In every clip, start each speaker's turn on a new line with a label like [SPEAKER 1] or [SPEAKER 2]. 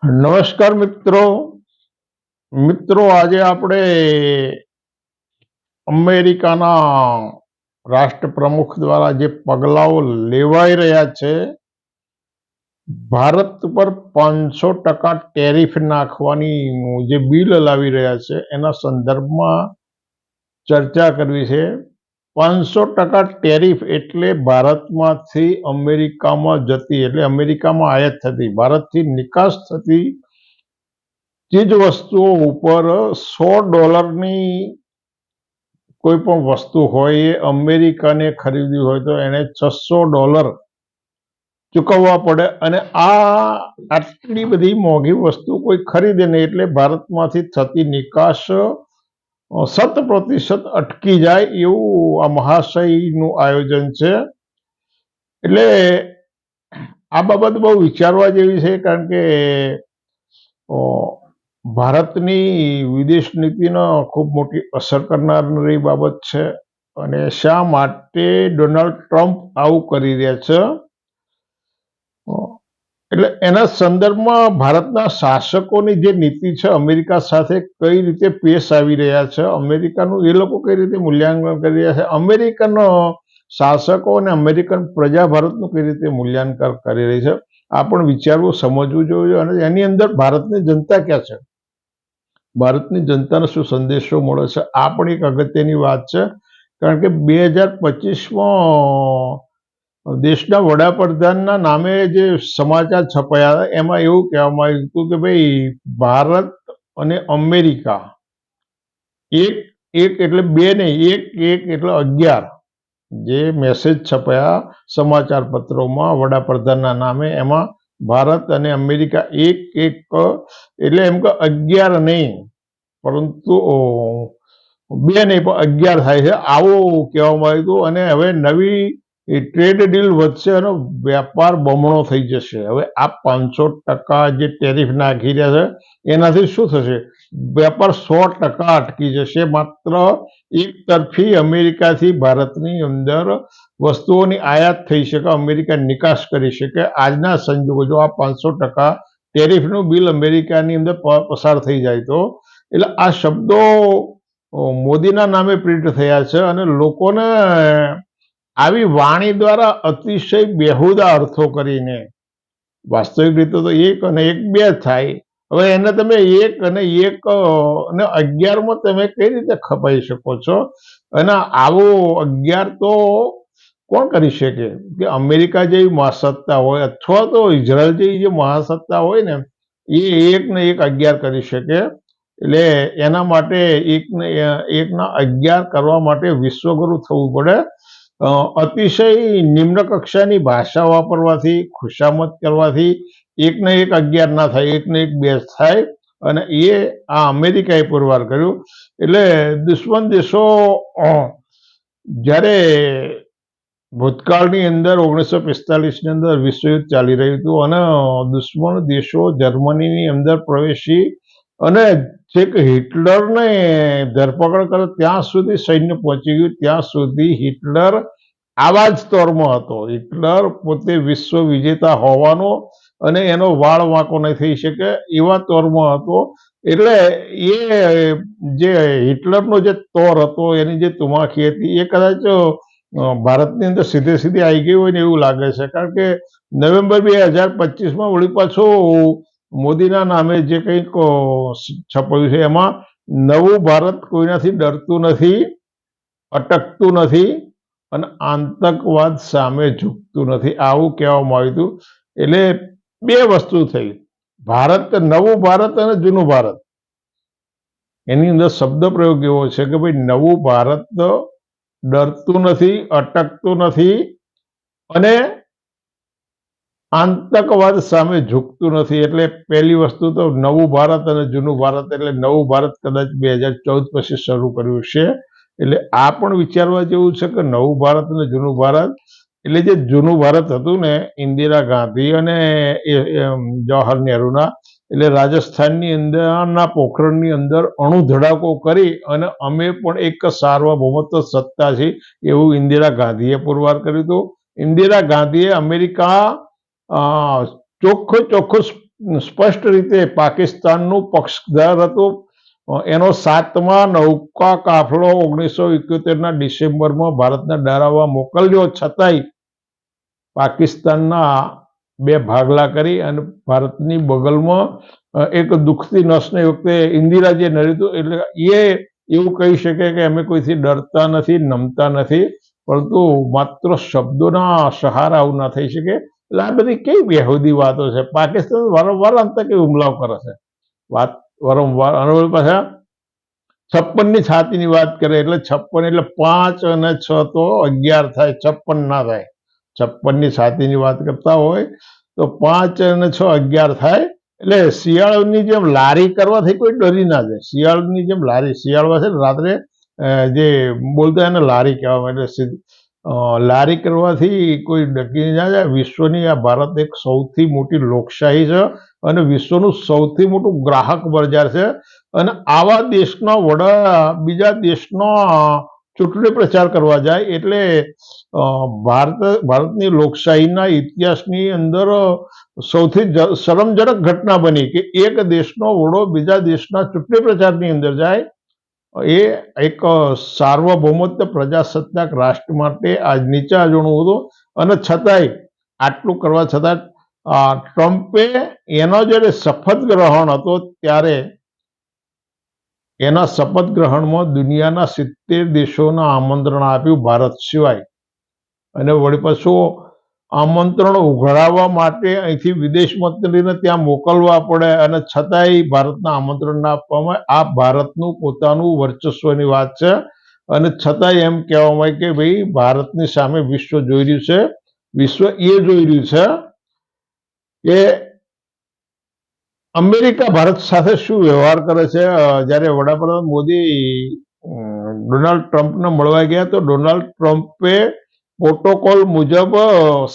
[SPEAKER 1] નમસ્કાર મિત્રો આજે આપણે અમેરિકાના રાષ્ટ્રપ્રમુખ દ્વારા જે પગલાઓ લેવાઈ રહ્યા છે, ભારત પર 500% ટેરિફ નાખવાની જે બિલ લાવી રહ્યા છે એના સંદર્ભમાં ચર્ચા કરવી છે। 500% ટેરિફ એટલે ભારતમાંથી અમેરિકામાં જતી, એટલે અમેરિકામાં આયાત થતી, ભારતથી નિકાસ થતી ચીજ વસ્તુઓ ઉપર $100ની કોઈ પણ વસ્તુ હોય એ અમેરિકાને ખરીદવી હોય તો એને $600 ચૂકવવા પડે, અને આટલી બધી મોંઘી વસ્તુ કોઈ ખરીદે નહીં એટલે ભારતમાંથી થતી નિકાસ 100% અટકી જાય એવું આ મહાશયનું આયોજન છે। એટલે આ બાબત બહુ વિચારવા જેવી છે, કારણ કે ભારતની વિદેશ નીતિનો ખૂબ મોટી અસર કરનારી બાબત છે, અને શા માટે ડોનાલ્ડ ટ્રમ્પ આવું કરી રહ્યા છે, એટલે એના સંદર્ભમાં ભારતના શાસકોની જે નીતિ છે અમેરિકા સાથે કઈ રીતે પેશ આવી રહ્યા છે, અમેરિકાનું એ લોકો કઈ રીતે મૂલ્યાંકન કરી રહ્યા છે, અમેરિકન શાસકો અને અમેરિકન પ્રજા ભારતનું કઈ રીતે મૂલ્યાંકન કરી રહી છે, આ પણ વિચારવું, સમજવું જોઈએ। અને એની અંદર ભારતની જનતા ક્યાં છે, ભારતની જનતાને શું સંદેશો મળે છે, આ પણ એક અગત્યની વાત છે। કારણ કે 2025માં દેશના વડાપ્રધાનના નામે જે સમાચાર છપાયા એમાં એવું કહેવામાં આવ્યું હતું કે ભાઈ ભારત અને અમેરિકા એક એટલે બે નહીં, એક એટલે 11 જે મેસેજ છપાયા સમાચાર પત્રોમાં વડાપ્રધાનના નામે, એમાં ભારત અને અમેરિકા એક એટલે એમ કે 11 નહીં, પરંતુ બે નહીં પણ 11 થાય છે, આવું કહેવામાં આવ્યું હતું। અને હવે નવી ટ્રેડ ડીલ વધશે અને વેપાર બમણો થઈ જશે। હવે આ 500% જે ટેરિફ નાખી રહ્યા છે એનાથી શું થશે, વેપાર 100% અટકી જશે। માત્ર એક તરફી અમેરિકાથી ભારતની અંદર વસ્તુઓની આયાત થઈ શકે, અમેરિકા નિકાસ કરી શકે। આજના સંજોગો જો આ 500% ટેરિફનું બિલ અમેરિકાની અંદર પસાર થઈ જાય તો, એટલે આ શબ્દો મોદીના નામે પ્રિન્ટ થયા છે, અને લોકોને આવી વાણી દ્વારા અતિશય બેહુદા અર્થો કરીને, વાસ્તવિક રીતે તો 1 અને 1 2 થાય, હવે એને તમે 1 અને 11માં તમે કઈ રીતે ખપાઈ શકો છો? અને આવો 11 તો કોણ કરી શકે કે અમેરિકા જેવી મહાસત્તા હોય અથવા તો ઇઝરાયલ જેવી જે મહાસત્તા હોય ને, એ 1 ને 11 કરી શકે। એટલે એના માટે 1 ને 11 કરવા માટે વિશ્વગુરુ થવું પડે। અતિશય નિમ્ન કક્ષાની ભાષા વાપરવાથી, ખુશામત કરવાથી 1 ને 11 ના થાય, 1 ને 2 થાય, અને એ આ અમેરિકાએ પુરવાર કર્યું। એટલે દુશ્મન દેશો જ્યારે ભૂતકાળની અંદર 1945ની અંદર વિશ્વયુદ્ધ ચાલી રહ્યું હતું અને દુશ્મન દેશો જર્મનીની અંદર પ્રવેશી અને છેક હિટલરને ધરપકડ કરે ત્યાં સુધી સૈન્ય પહોંચી ગયું, ત્યાં સુધી હિટલર આવા જ તોરમાં હતો। હિટલર પોતે વિશ્વ વિજેતા હોવાનો અને એનો વાળ વાંકો નહીં થઈ શકે એવા તોરમાં હતો। એટલે એ જે હિટલરનો જે તોર હતો, એની જે તુમાખી હતી, એ કદાચ ભારતની અંદર સીધી આવી ગઈ હોય ને એવું લાગે છે। કારણ કે નવેમ્બર 2025માં વળી પાછું મોદીના નામે જે કંઈક છપાયું છે એમાં નવું ભારત કોઈનાથી ડરતું નથી, અટકતું નથી અને આતંકવાદ સામે ઝૂકતું નથી, આવું કહેવામાં આવ્યું હતું। એટલે બે વસ્તુ થઈ, ભારત, નવું ભારત અને જૂનું ભારત। એની અંદર શબ્દ પ્રયોગ એવો છે કે ભાઈ નવું ભારત ડરતું નથી, અટકતું નથી અને આતંકવાદ સામે ઝૂકતું નથી। એટલે પહેલી વસ્તુ તો નવું ભારત અને જૂનું ભારત, એટલે નવું ભારત કદાચ 2014 પછી શરૂ કર્યું છે। એટલે આ પણ વિચારવા જેવું છે કે નવું ભારત અને જૂનું ભારત, એટલે જે જૂનું ભારત હતું ને ઇન્દિરા ગાંધી અને જવાહર નહેરુના, એટલે રાજસ્થાનની અંદરના પોખરણની અંદર અણુ ધડાકો કરી અને અમે પણ એક સાર્વભૌમત્વ સત્તા છે એવું ઇન્દિરા ગાંધીએ પુરવાર કર્યું હતું। ઇન્દિરા ગાંધીએ અમેરિકા ચોખ્ખું સ્પષ્ટ રીતે પાકિસ્તાનનું પક્ષધર હતું. એનો 7મા નૌકા કાફલો 1971ના ડિસેમ્બરમાં ભારતને ડરાવવા મોકલ્યો, છતાંય પાકિસ્તાનના 2 ભાગલા કરી અને ભારતની બગલમાં એક દુખતી નસને વખતે ઇન્દિરાજીએ નડ્યું હતું. એટલે એ એવું કહી શકે કે અમે કોઈથી ડરતા નથી, નમતા નથી, પરંતુ માત્ર શબ્દોના સહારા આવું ના થઈ શકે. એટલે આ બધી કેવી બેહુદી વાતો છે. પાકિસ્તાન વારંવાર આતંકી હુમલાઓ કરે છે, વાત વારંવાર. અને પાછા 56ની છાતીની વાત કરે, એટલે 56 એટલે 5 અને 6 તો 11 થાય, 56 ના થાય. 56ની છાતીની વાત કરતા હોય તો 5 અને 6 11 થાય. એટલે શિયાળની જેમ લારી કરવાથી કોઈ ડરી ના જાય. શિયાળની જેમ લારી, શિયાળમાં છે ને રાત્રે જે બોલતા એને લારી કહેવામાં, એટલે લારી કરવાથી કોઈ ડરી ના જાય. વિશ્વની આ ભારત એક સૌથી મોટી લોકશાહી છે અને વિશ્વનું સૌથી મોટું ગ્રાહક બજાર છે. અને આવા દેશના વડા બીજા દેશનો ચૂંટણી પ્રચાર કરવા જાય એટલે ભારતની લોકશાહીના ઇતિહાસની અંદર સૌથી શરમજનક ઘટના બની કે એક દેશનો વડો બીજા દેશના ચૂંટણી પ્રચારની અંદર જાય. એ એક સાર્વભૌમત્વ પ્રજાસત્તાક રાષ્ટ્ર માટે આજ નીચાજણું હતું. અને છતાંય આટલું કરવા છતાં ટ્રમ્પે એનો જ્યારે શપથ ગ્રહણ હતો ત્યારે એના શપથ ગ્રહણમાં દુનિયાના 70 દેશોના આમંત્રણ આપ્યું, ભારત સિવાય. અને વળી પાછું આમંત્રણ ઉઘરાવવા માટે અહીંથી વિદેશ મંત્રીને ત્યાં મોકલવા પડે અને છતાંય ભારતના આમંત્રણ ના આપવામાં. આ ભારતનું પોતાનું વર્ચસ્વની વાત છે. અને છતાંય એમ કહેવામાં આવે કે ભાઈ ભારતની સામે વિશ્વ જોઈ રહ્યું છે. વિશ્વ એ જોઈ રહ્યું છે કે અમેરિકા ભારત સાથે શું વ્યવહાર કરે છે. જ્યારે વડાપ્રધાન મોદી ડોનાલ્ડ ટ્રમ્પને મળવા ગયા તો ડોનાલ્ડ ટ્રમ્પે પ્રોટોકોલ મુજબ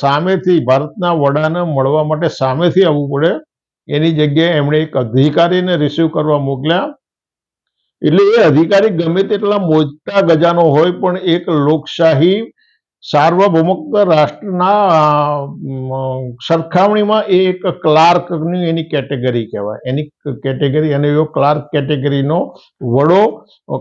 [SPEAKER 1] સામેથી ભારતના વડાને મળવા માટે સામેથી આવવું પડે. એની જગ્યાએ એમણે એક અધિકારીને રિસીવ કરવા મોકલ્યા. એટલે એ અધિકારી ગમે તેટલા મોટા ગજાનો હોય પણ એક લોકશાહી સાર્વભૌમત્વ રાષ્ટ્રના સરખામણીમાં એ એક ક્લાર્કની એની કેટેગરી કહેવાય. એની કેટેગરી અને એવો ક્લાર્ક કેટેગરીનો વડો,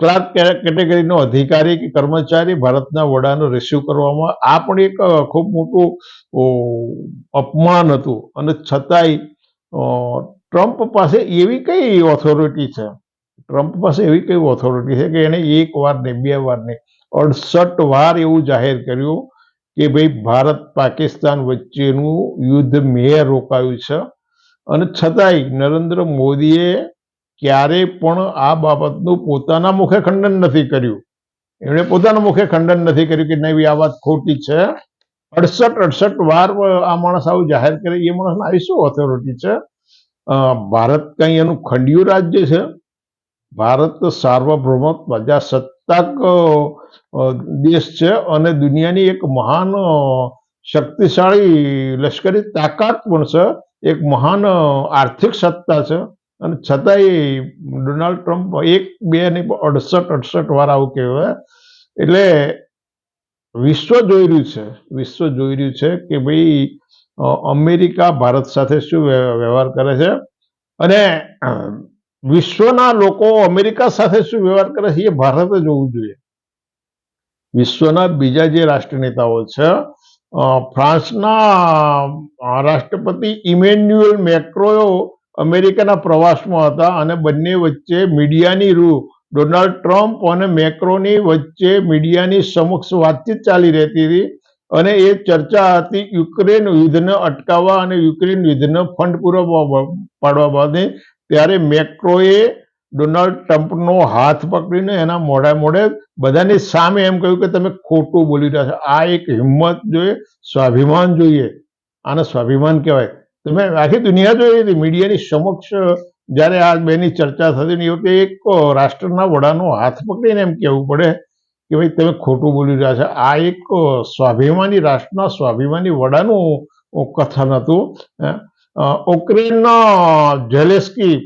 [SPEAKER 1] ક્લાર્ક કેટેગરીનો અધિકારી કે કર્મચારી ભારતના વડાને રિસીવ કરવામાં, આ પણ એક ખૂબ મોટું અપમાન હતું. અને છતાંય ટ્રમ્પ પાસે એવી કઈ ઓથોરિટી છે, ટ્રમ્પ પાસે એવી કઈ ઓથોરિટી છે કે એને 1 વાર નહીં, 2 વાર નહીં, 68 વાર એવું જાહેર કર્યું કે ભાઈ ભારત પાકિસ્તાન વચ્ચેનું યુદ્ધ મેં રોકાયું છે. અને છતાંય નરેન્દ્ર મોદીએ ક્યારેય પણ આ બાબતનું પોતાના મુખે ખંડન નથી કર્યું. એમણે પોતાના મુખે ખંડન નથી કર્યું કે નહીં આ વાત ખોટી છે. 68 વાર આ માણસ આવું જાહેર કરે. એ માણસને આવી શું ઓથોરિટી છે? ભારત કઈ એનું ખંડિયું રાજ્ય છે? ભારત સાર્વભૌમ પ્રજાસત્તાક દેશ છે અને દુનિયાની એક મહાન શક્તિશાળી લશ્કરી તાકાત પણ છે, એક મહાન આર્થિક સત્તા છે. અને છતાંય ડોનાલ્ડ ટ્રમ્પ 1, 2 નહીં 68 વાર આવું કહેવાય. એટલે વિશ્વ જોઈ રહ્યું છે, વિશ્વ જોઈ રહ્યું છે કે ભાઈ અમેરિકા ભારત સાથે શું વ્યવહાર કરે છે. અને વિશ્વના લોકો અમેરિકા સાથે શું વ્યવહાર કરે છે એ ભારતે જોવું જોઈએ. વિશ્વના બીજા જે રાષ્ટ્રનેતાઓ છે, ફ્રાન્સના રાષ્ટ્રપતિ ઇમેન્યુઅલ મેક્રો અમેરિકાના પ્રવાસમાં હતા અને બંને વચ્ચે મીડિયાની ડોનાલ્ડ ટ્રમ્પ અને મેક્રોની વચ્ચે મીડિયાની સમક્ષ વાતચીત ચાલી રહેતી હતી. અને એ ચર્ચા હતી યુક્રેન યુદ્ધને અટકાવવા અને યુક્રેન યુદ્ધને ફંડ પૂરો પાડવા બાબતે. ત્યારે મેક્રોએ ડોનાલ્ડ ટ્રમ્પનો હાથ પકડીને એના મોઢે બધાની સામે એમ કહ્યું કે તમે ખોટું બોલી રહ્યા છો. આ એક હિંમત જોઈએ, સ્વાભિમાન જોઈએ. આને સ્વાભિમાન કહેવાય. તમે આખી દુનિયા જોઈ હતી મીડિયાની સમક્ષ જ્યારે આ બેની ચર્ચા થતી ને એ વખતે એક રાષ્ટ્રના વડાનો હાથ પકડીને એમ કહેવું પડે કે ભાઈ તમે ખોટું બોલી રહ્યા છો. આ એક સ્વાભિમાની રાષ્ટ્રના સ્વાભિમાની વડાનું કથન હતું. યુક્રેનના ઝેલેન્સ્કી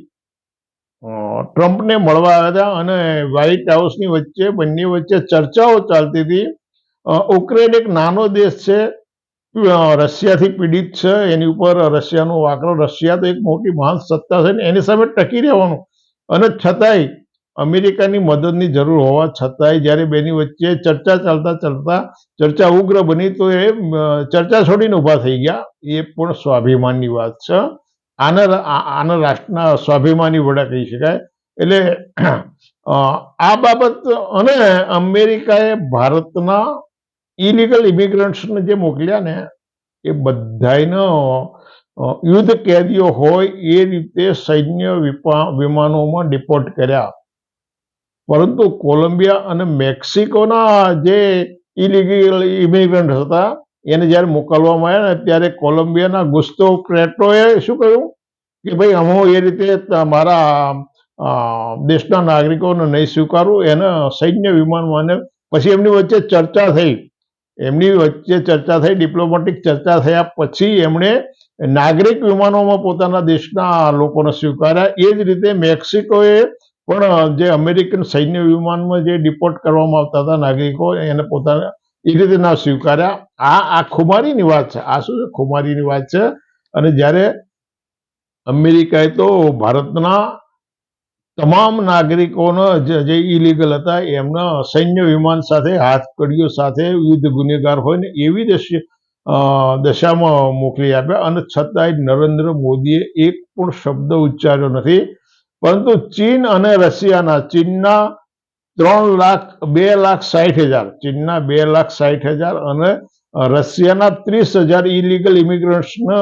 [SPEAKER 1] ટ્રમ્પને મળવા આવ્યા હતા અને વ્હાઇટ હાઉસની વચ્ચે બંને વચ્ચે ચર્ચાઓ ચાલતી હતી. યુક્રેન એક નાનો દેશ છે, રશિયાથી પીડિત છે, એની ઉપર રશિયાનો વાકરો. રશિયા તો એક મોટી મહાન સત્તા છે ને એની સામે ટકી રહેવાનું. અને છતાંય અમેરિકાની મદદની જરૂર હોવા છતાંય જ્યારે બેની વચ્ચે ચર્ચા ઉગ્ર બની તો એ ચર્ચા છોડીને ઊભા થઈ ગયા. એ પણ સ્વાભિમાનની વાત છે. આને રાષ્ટ્રના સ્વાભિમાની વડા કહી શકાય. એટલે આ બાબત. અને અમેરિકાએ ભારતના ઇલીગલ ઇમિગ્રન્ટ્સને જે મોકલ્યા ને એ બધાયનો યુદ્ધ કેદીઓ હોય એ રીતે સૈન્ય વિમાનોમાં ડિપોર્ટ કર્યા. પરંતુ કોલંબિયા અને મેક્સિકોના જે ઇલીગલ ઇમિગ્રન્ટ હતા એને જ્યારે મોકલવામાં આવ્યા ને ત્યારે કોલંબિયાના ગુસ્તો પેટ્રોએ શું કહ્યું કે ભાઈ હું એ રીતે મારા દેશના નાગરિકોને નહીં સ્વીકારું. એને સૈન્ય વિમાનમાં. અને પછી એમની વચ્ચે ચર્ચા થઈ ડિપ્લોમેટિક ચર્ચા થયા પછી એમણે નાગરિક વિમાનોમાં પોતાના દેશના લોકોને સ્વીકાર્યા. એ જ રીતે મેક્સિકોએ પણ જે અમેરિકન સૈન્ય વિમાનમાં જે ડિપોર્ટ કરવામાં આવતા હતા નાગરિકો એને પોતાના એ રીતે ના સ્વીકાર્યા. આ ખુમારીની વાત છે. આ શું છે? ખુમારીની વાત છે. અને જ્યારે અમેરિકાએ તો ભારતના તમામ નાગરિકોનો જે ઇલીગલ હતા એમના સૈન્ય વિમાન સાથે હાથકડીઓ સાથે યુદ્ધ ગુનેગાર હોય ને એવી દશામાં મોકલી આપ્યા. અને છતાંય નરેન્દ્ર મોદીએ એક પણ શબ્દ ઉચ્ચાર્યો નથી. પરંતુ ચીન અને રશિયાના ચીનના 2,60,000 ચીનના 2,60,000 અને રશિયાના 30,000 ઇલીગલ ઇમિગ્રન્ટ્સને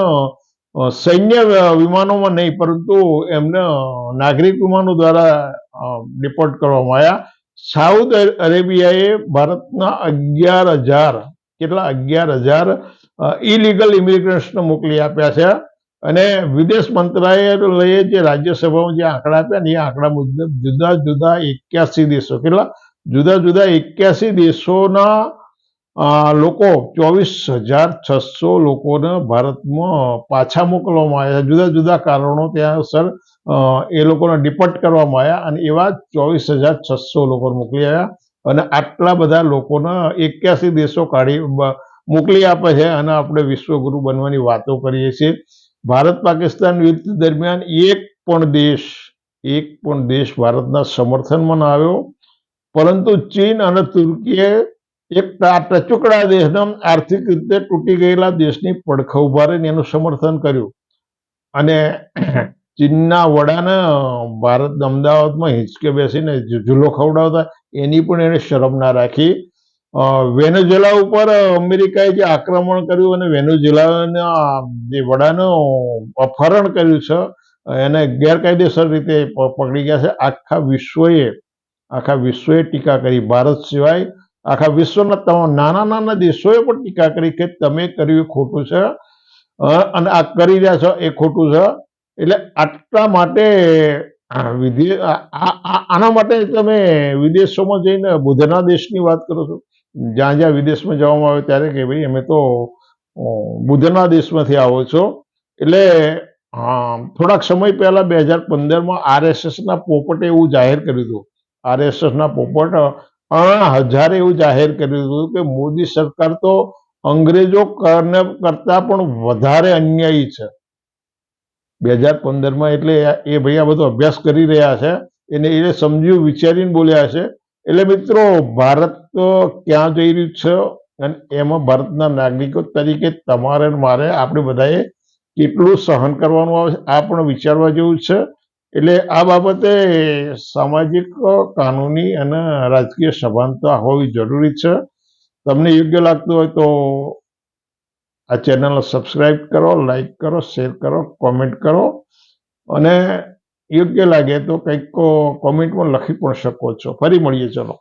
[SPEAKER 1] સૈન્ય વિમાનોમાં નહીં પરંતુ એમને નાગરિક વિમાનો દ્વારા ડિપોર્ટ કરવામાં આવ્યા. સાઉથ અરેબિયાએ ભારતના 11,000 ઇલીગલ ઇમિગ્રન્ટ્સને મોકલી આપ્યા છે. અને વિદેશ મંત્રાલયે જે રાજ્યસભામાં જે આંકડા આપ્યા ને એ આંકડા મુજબ જુદા જુદા 81 દેશો જુદા જુદા 81 દેશોના લોકો 24,600 લોકોને ભારતમાં પાછા મોકલવામાં આવ્યા છે. જુદા જુદા કારણો ત્યાં સર એ લોકોને ડિપોર્ટ કરવામાં આવ્યા અને એવા 24,600 લોકો મોકલી આવ્યા. અને આટલા બધા લોકોને 81 દેશો મોકલી આપે છે. અને આપણે વિશ્વગુરુ બનવાની વાતો કરીએ છીએ. ભારત પાકિસ્તાન યુદ્ધ દરમિયાન એક પણ દેશ ભારતના સમર્થનમાં ના આવ્યો. પરંતુ ચીન અને તુર્કીએ એક ટચુકડા દેશના આર્થિક રીતે તૂટી ગયેલા દેશની પડખે ઉભા રહીને એનું સમર્થન કર્યું. અને ચીનના વડાને ભારત અમદાવાદમાં હિંચકે બેસીને ઝૂલો ખવડાવતા એની પણ એને શરમ ના રાખી. વેનેઝુએલા ઉપર અમેરિકાએ જે આક્રમણ કર્યું અને વેનેઝુએલાના જે વડાનું અપહરણ કર્યું છે એને ગેરકાયદેસર રીતે પકડી ગયા છે. આખા વિશ્વએ ટીકા કરી. ભારત સિવાય આખા વિશ્વના તમામ નાના દેશોએ પણ ટીકા કરી કે તમે કર્યું એ ખોટું છે અને આ કરી રહ્યા છો એ ખોટું છે. એટલે આટલા માટે આના માટે તમે વિદેશોમાં જઈને બુદ્ધના દેશની વાત કરો છો. જ્યાં વિદેશમાં જવામાં આવે ત્યારે કે ભાઈ અમે તો બુદ્ધના દેશમાંથી આવો છો. એટલે થોડાક સમય પહેલા 2015માં RSSના પોપટે એવું જાહેર કર્યું હતું. RSSના પોપટ હજારે એવું જાહેર કર્યું હતું કે મોદી સરકાર તો અંગ્રેજો કરતા પણ વધારે અન્યાયી છે 2015માં. એટલે એ ભાઈ આ બધો અભ્યાસ કરી રહ્યા છે. એને સમજ્યું વિચારીને બોલ્યા છે. એટલે મિત્રો ભારત ક્યાં જઈ રહ્યું છે અને એમાં ભારતના નાગરિકો તરીકે તમારે મારે આપણે બધાએ કેટલું સહન કરવાનું આવે છે આ પણ વિચારવા જેવું છે. એટલે આ બાબતે સામાજિક, કાનૂની અને રાજકીય સભાનતા હોવી જરૂરી છે. તમને યોગ્ય લાગતું હોય તો આ ચેનલને સબસ્ક્રાઈબ કરો, લાઈક કરો, શેર કરો, કોમેન્ટ કરો અને યોગ્ય લાગે તો કંઈક કોમેન્ટમાં લખી પણ શકો છો. ફરી મળીએ. ચલો.